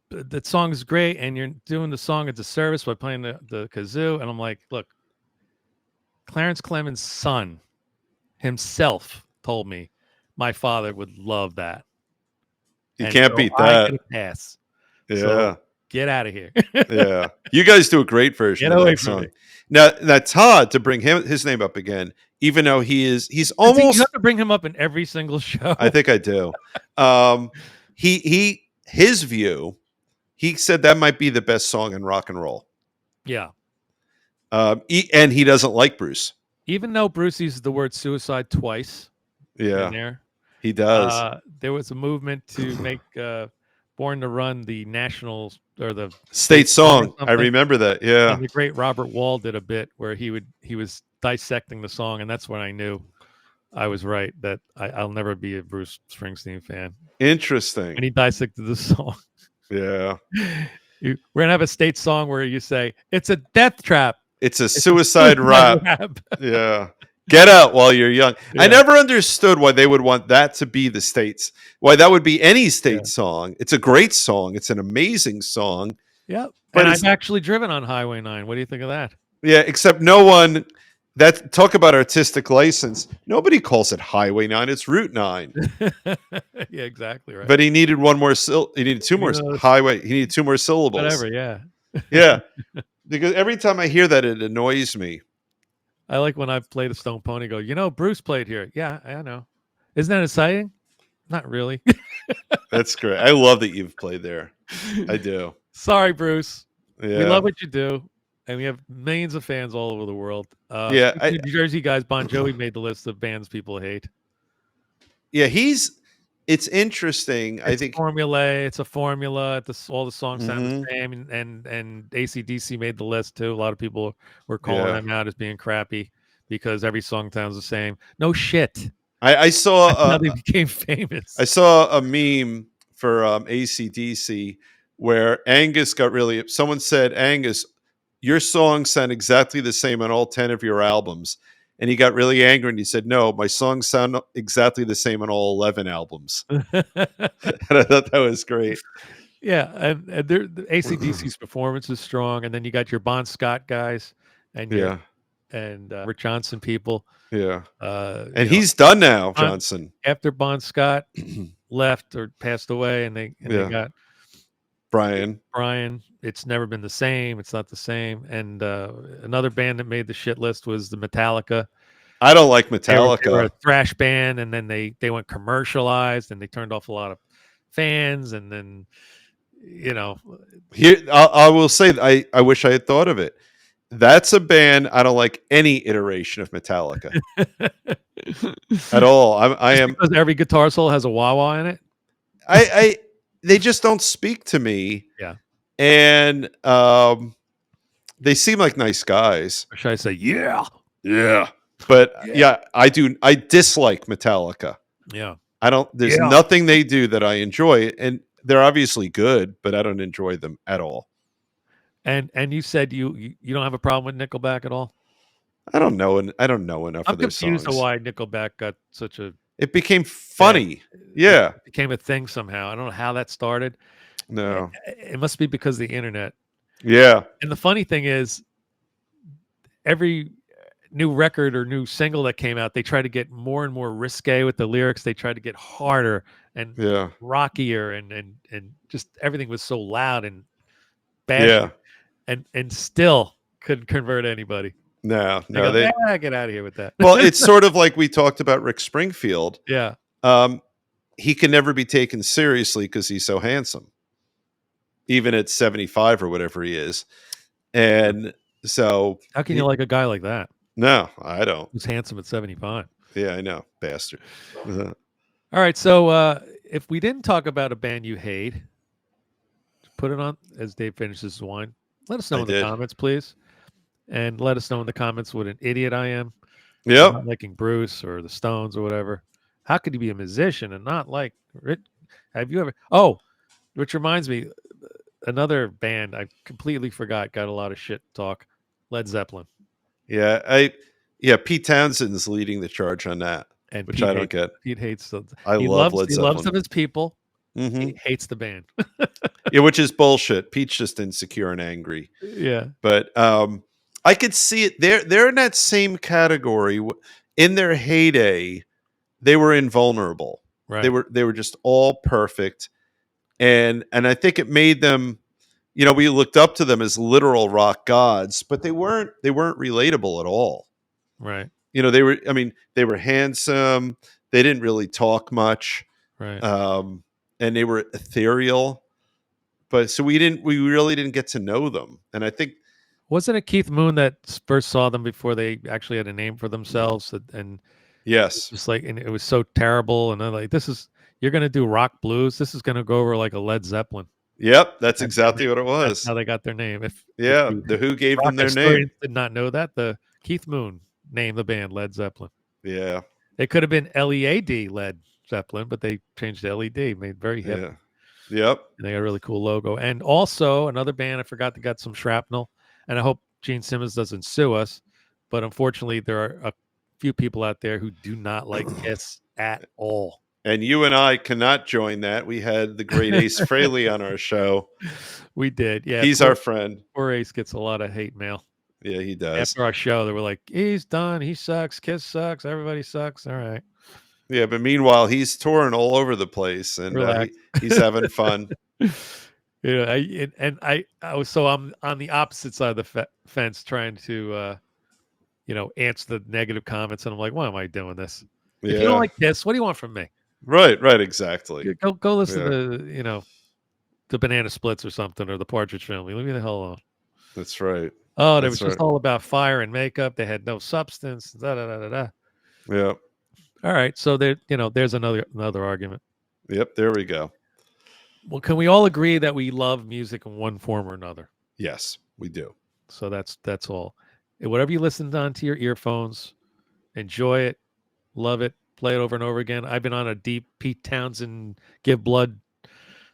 C: The song is great, and you're doing the song a disservice by playing the kazoo. And I'm like, look, Clarence Clemens' son himself told me my father would love that.
B: You
C: And
B: can't
C: so
B: beat
C: I
B: that.
C: get a pass.
B: Yeah.
C: So get out of here.
B: Yeah. You guys do a great version
C: Get
B: of
C: away
B: that
C: from
B: song.
C: me.
B: Now Todd, to bring his name up again, even though he's
C: You
B: almost,
C: have to bring him up in every single show.
B: I think I do. His view, he said that might be the best song in rock and roll.
C: Yeah.
B: And he doesn't like Bruce.
C: Even though Bruce uses the word suicide twice in
B: Yeah,
C: there,
B: he does.
C: there was a movement to make Born to Run the national or the
B: State song.
C: or
B: I remember that. Yeah.
C: And the great Robert Wall did a bit where he was dissecting the song, and that's when I knew I was right that I'll never be a Bruce Springsteen fan.
B: Interesting.
C: When he dissected the song,
B: Yeah.
C: we're gonna have a state song where you say it's a death trap.
B: It's a suicide rap.
C: rap.
B: Yeah. Get out while you're young.
C: Yeah.
B: I never understood why they would want that to be the state's, why that would be any state song. It's a great song. It's an amazing song.
C: Yep.
B: But
C: And
B: it's-
C: I've actually driven on Highway 9. What do you think of that?
B: Yeah, except no one that talk about artistic license. Nobody calls it Highway 9. It's Route 9.
C: Yeah, exactly right.
B: But he needed one more he needed two more
C: know,
B: highway. He needed two more syllables.
C: Whatever, yeah.
B: Yeah. Because every time I hear that, it annoys me.
C: I like when I've played a Stone Pony go, Bruce played here. Yeah, I know. Isn't that exciting? Not really.
B: That's great. I love that you've played there. I do.
C: Sorry, Bruce.
B: Yeah.
C: We love what you do. And we have millions of fans all over the world.
B: Yeah,
C: New Jersey guys, Bon Jovi made the list of bands people hate.
B: Yeah, it's interesting. I
C: It's
B: think
C: formula. It's a formula. All the songs sound
B: Mhm.
C: the same, and AC/DC made the list too. A lot of people were calling
B: Yeah.
C: them out as being crappy because every song sounds the same. No shit.
B: I saw
C: That's how they became famous.
B: I saw a meme for AC/DC where Angus got really. Someone said, "Angus, your songs sound exactly the same on all 10 of your albums," and he got really angry and he said, "No, my songs sound exactly the same on all 11 albums." And I thought that was great.
C: Yeah, and the AC/DC's performance is strong, and then you got your Bon Scott guys, and
B: Yeah,
C: Rick Johnson people.
B: yeah.
C: And
B: And he's done now,
C: Bon-
B: Johnson.
C: after Bon Scott left or passed away, and they
B: Yeah.
C: got
B: Brian.
C: Brian. It's never been the same. It's not the same. And another band that made the shit list was the Metallica.
B: I don't like
C: They were
B: Metallica.
C: a thrash band, and then they went commercialized, and they turned off a lot of fans, and then
B: Here, I will say, I wish I had thought of it. That's a band I don't like any iteration of Metallica at all. I am.
C: because every guitar solo has a wah-wah in it.
B: I they just don't speak to me.
C: Yeah.
B: And they seem like nice guys.
C: Or should I say, yeah,
B: Yeah. But yeah, I dislike Metallica.
C: yeah.
B: There's
C: Yeah.
B: nothing they do that I enjoy, and they're obviously good, but I don't enjoy them at all.
C: And you said you don't have a problem with Nickelback at all.
B: I don't know enough
C: I'm
B: of their
C: confused
B: songs.
C: to why Nickelback got such a
B: It became funny. Yeah.
C: became a thing somehow. I don't know how that started.
B: No.
C: It must be because of the internet.
B: Yeah.
C: And the funny thing is, every new record or new single that came out, they try to get more and more risque with the lyrics. They tried to get harder and
B: Yeah.
C: rockier, and just everything was so loud and bad.
B: Yeah.
C: And still couldn't convert anybody.
B: No.
C: They go,
B: They
C: get out of here with that.
B: well, it's sort of like we talked about Rick Springfield.
C: Yeah.
B: He can never be taken seriously because he's so handsome, even at 75 or whatever he is. And so,
C: How can you like a guy like that
B: no, I don't.
C: who's handsome at 75?
B: Yeah, I know, bastard.
C: All right. So if we didn't talk about a band you hate, put it on as Dave finishes his wine. Let us know
B: I
C: in the
B: did.
C: comments, please. And let us know in the comments what an idiot I am.
B: Yep.
C: not liking Bruce or the Stones or whatever. How could you be a musician and not like have you ever which reminds me, another band I completely forgot got a lot of shit talk. Led Zeppelin.
B: Yeah, Pete Townsend's leading the charge on that,
C: And
B: which I don't get.
C: Pete hates them.
B: I love Led
C: He loves
B: Zeppelin.
C: them as people.
B: Hmm.
C: He hates the band.
B: Yeah, which is bullshit. Pete's just insecure and angry.
C: Yeah.
B: But I could see it. They're in that same category. In their heyday, they were invulnerable.
C: Right.
B: They were just all perfect, and I think it made them. We looked up to them as literal rock gods, but they weren't relatable at all.
C: Right.
B: They were. I mean, they were handsome. They didn't really talk much.
C: Right.
B: And they were ethereal. But so we really didn't get to know them. And I think,
C: wasn't it Keith Moon that first saw them before they actually had a name for themselves? And
B: yes,
C: just like, and it was so terrible. And they're like, you're going to do rock blues. This is going to go over like a Led Zeppelin.
B: Yep. That's exactly what it was.
C: That's how they got their name.
B: The Who gave them their name.
C: Did not know that. The Keith Moon named the band Led Zeppelin.
B: Yeah.
C: It could have been LEAD Led Zeppelin, but they changed to LED, made very hip.
B: Yeah. Yep.
C: And they got a really cool logo. And also another band I forgot that got some shrapnel. And I hope Gene Simmons doesn't sue us. But unfortunately, there are a few people out there who do not like Kiss at all.
B: And you and I cannot join that. We had the great Ace Frehley on our show.
C: We did. Yeah.
B: He's our friend.
C: Poor Ace gets a lot of hate mail.
B: Yeah, he does.
C: After our show, they were like, he's done. He sucks. Kiss sucks. Everybody sucks. All right.
B: Yeah, but meanwhile, he's touring all over the place, and he's having fun.
C: I'm on the opposite side of the fence, trying to, answer the negative comments, and I'm like, why am I doing this? If you don't like Kiss, what do you want from me?
B: Right, exactly.
C: Go listen to the Banana Splits or something, or the Partridge Family. Leave me the hell alone.
B: That's right.
C: Oh, they was just all about fire and makeup. They had no substance. Da da da da da.
B: Yeah.
C: All right, so there's another argument.
B: Yep, there we go.
C: Well, can we all agree that we love music in one form or another?
B: Yes, we do.
C: So that's all. Whatever you listen onto your earphones, enjoy it, love it, play it over and over again. I've been on a deep Pete Townsend "Give Blood"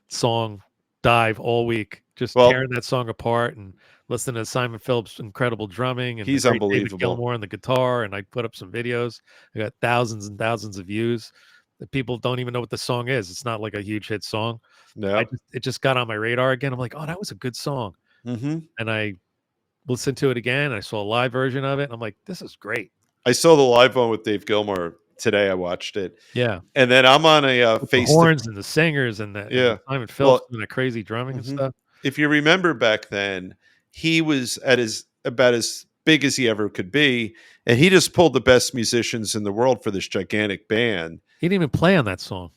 C: song dive all week, just tearing that song apart and listening to Simon Phillips' incredible drumming, and
B: he's unbelievable.
C: David Gilmour on the guitar, and I put up some videos. I got thousands and thousands of views. The people don't even know what the song is. It's not like a huge hit song.
B: No,
C: it just got on my radar again. I'm like, oh, that was a good song.
B: Mm-hmm.
C: And I listened to it again. I saw a live version of it, and I'm like, this is great.
B: I saw the live one with Dave Gilmour today. I watched it.
C: Yeah,
B: and then I'm on a
C: the horns and the singers and and Simon Phillips doing that crazy drumming and stuff.
B: If you remember back then, he was about as big as he ever could be, and he just pulled the best musicians in the world for this gigantic band.
C: He didn't even play on that song.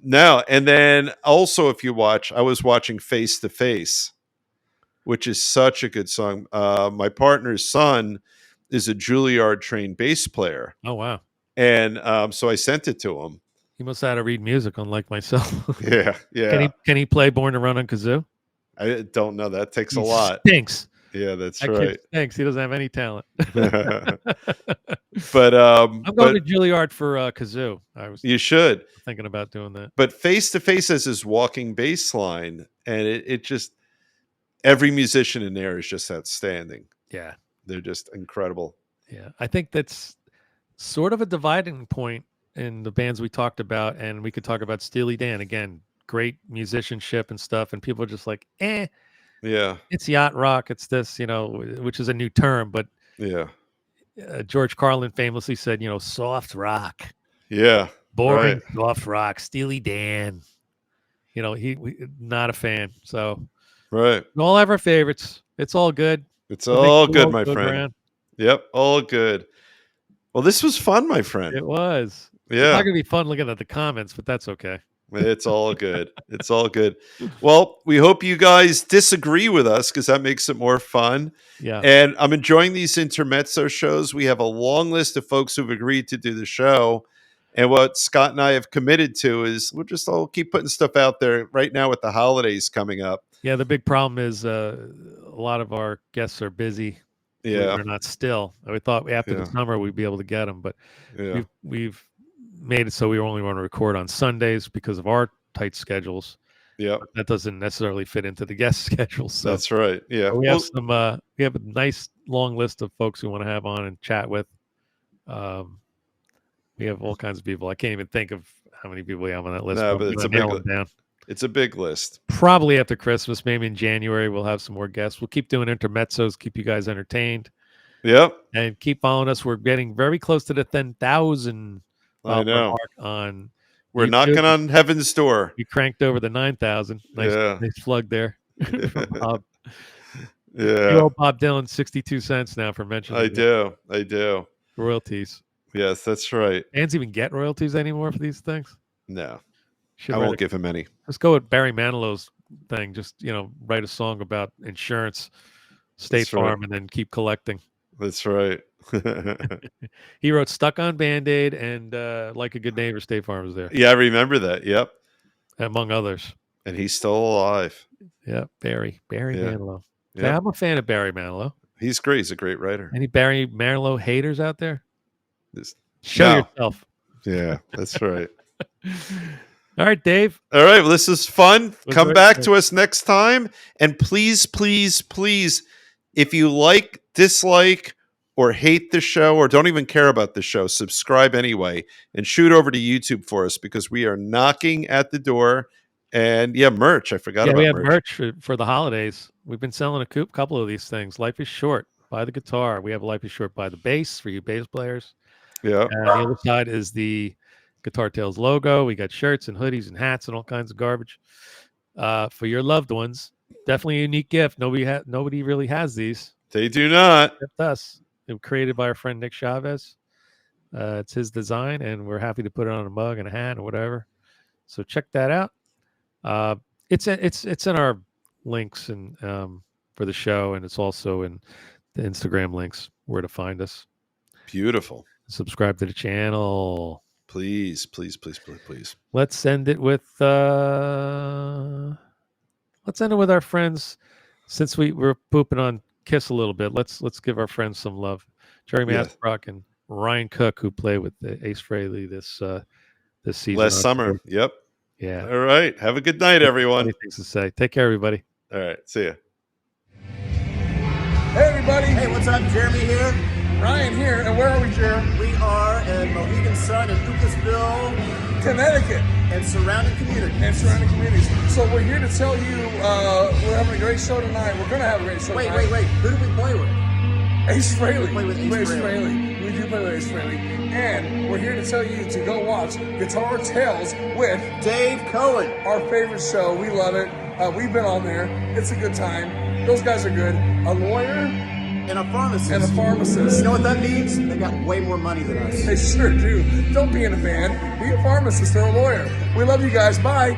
B: No, and then also if you watch, I was watching Face to Face, which is such a good song. My partner's son is a Juilliard trained bass player.
C: Oh wow!
B: And so I sent it to him.
C: He must have had to read music, unlike myself.
B: Yeah.
C: Can he play Born to Run on kazoo?
B: I don't know. That takes a lot.
C: Stinks.
B: Yeah, that's
C: that
B: right.
C: Kid stinks. He doesn't have any talent.
B: But
C: I'm going to Juilliard for kazoo.
B: You should.
C: Thinking about doing that.
B: But Face to Face has his walking bass line, and it just every musician in there is just outstanding.
C: Yeah,
B: they're just incredible.
C: Yeah, I think that's sort of a dividing point in the bands we talked about, and we could talk about Steely Dan again. Great musicianship and stuff, and people are just like,
B: yeah,
C: it's yacht rock, it's this, which is a new term, but
B: yeah,
C: George Carlin famously said, soft rock, boring,
B: right.
C: Soft rock. Steely Dan, he not a fan. So
B: right,
C: we all have our favorites. It's all good.
B: It's all good, my friend. Around. Yep, all good. Well, this was fun, my friend.
C: It was.
B: Yeah,
C: it's not gonna be fun looking at the comments, but that's okay.
B: It's all good. It's all good. Well, we hope you guys disagree with us because that makes it more fun.
C: Yeah.
B: And I'm enjoying these intermezzo shows. We have a long list of folks who've agreed to do the show. And what Scott and I have committed to is we'll just all keep putting stuff out there right now with the holidays coming up.
C: Yeah, the big problem is a lot of our guests are busy. believe it
B: Yeah.
C: or not, still. We thought after
B: Yeah.
C: the summer we'd be able to get them, but
B: Yeah.
C: we've made it so we only want to record on Sundays because of our tight schedules.
B: Yeah.
C: But that doesn't necessarily fit into the guest schedule. So
B: That's right. Yeah.
C: we have we have a nice long list of folks we want to have on and chat with. We have all kinds of people. I can't even think of how many people we have on that list.
B: No,
C: I'm
B: but it's
C: gonna
B: a
C: nail
B: big
C: them down.
B: It's a big list.
C: Probably after Christmas, maybe in January, we'll have some more guests. We'll keep doing intermezzos, keep you guys entertained,
B: Yep.
C: and keep following us. We're getting very close to the 10,000
B: I know.
C: mark on.
B: We're
C: YouTube.
B: knocking on heaven's door.
C: We cranked over the 9,000. Nice,
B: Yeah.
C: nice plug there. From Bob. You
B: Yeah.
C: owe Bob Dylan 62 cents now for mentioning
B: I
C: the
B: do.
C: royalties.
B: Yes, that's right.
C: Fans even get royalties anymore for these things?
B: No,
C: Should
B: I
C: write
B: won't give him any.
C: Let's go with Barry Manilow's thing. Just, write a song about insurance, State
B: That's right.
C: Farm, and then keep collecting.
B: That's right.
C: He wrote Stuck on Band-Aid and Like a Good Neighbor, State Farm was there,
B: Yeah, I remember that. Yep.
C: among others.
B: And he's still alive.
C: Yeah, Barry
B: Yeah.
C: Manilow.
B: Yep.
C: Yeah, I'm a fan of Barry Manilow.
B: He's great. He's a great writer.
C: Any Barry Manilow haters out there?
B: This-
C: Show
B: No.
C: yourself.
B: Yeah, that's right.
C: All right, Dave.
B: All right. Well, this is fun.
C: Was
B: Come
C: very
B: back
C: good.
B: to us next time. And please, please, please, if you like, dislike, or hate the show, or don't even care about the show, subscribe anyway and shoot over to YouTube for us because we are knocking at the door. And yeah, merch. I forgot
C: Yeah,
B: about
C: we have
B: merch.
C: merch for the holidays. We've been selling a couple of these things. Life is short. Buy the guitar. We have Life is short. Buy the bass for you bass players.
B: Yeah.
C: And the other side is the Guitar Tales logo. We got shirts and hoodies and hats and all kinds of garbage for your loved ones. Definitely a unique gift. Nobody really has these
B: They do not.
C: except us. They were created by our friend Nick Chavez. It's his design, and we're happy to put it on a mug and a hat or whatever. So check that out. It's in our links and for the show, and it's also in the Instagram links where to find us.
B: Beautiful.
C: Subscribe to the channel.
B: Please, please, please, please, please.
C: Let's end it with our friends. Since we were pooping on Kiss a little bit, let's give our friends some love. Jerry
B: Yes.
C: Matherbrock and Ryan Cook, who played with the Ace Frehley this season.
B: Last summer. Yep.
C: Yeah.
B: All right. Have a good night, everyone.
C: Funny things to say. Take care, everybody.
B: All right. See ya.
F: Hey everybody,
E: Hey, what's up? Jeremy here.
F: Ryan here, and where are we, Jeremy?
E: We are in Mohegan Sun and Lucasville
F: Connecticut
E: and surrounding communities.
F: and surrounding communities. So we're here to tell you we're having a great show tonight. We're gonna have a great show
E: Wait.
F: tonight.
E: Who do we play with?
F: Ace Frehley.
E: We play with Ace Frehley.
F: We do play with Ace Frehley. And we're here to tell you to go watch Guitar Tales with
E: Dave Cohen.
F: our favorite show. We love it. We've been on there. It's a good time. Those guys are good. A lawyer
E: And a pharmacist.
F: and a pharmacist.
E: You know what that means? They got way more money than us.
F: They sure do. Don't be in a band. Be a pharmacist or a lawyer. We love you guys. Bye.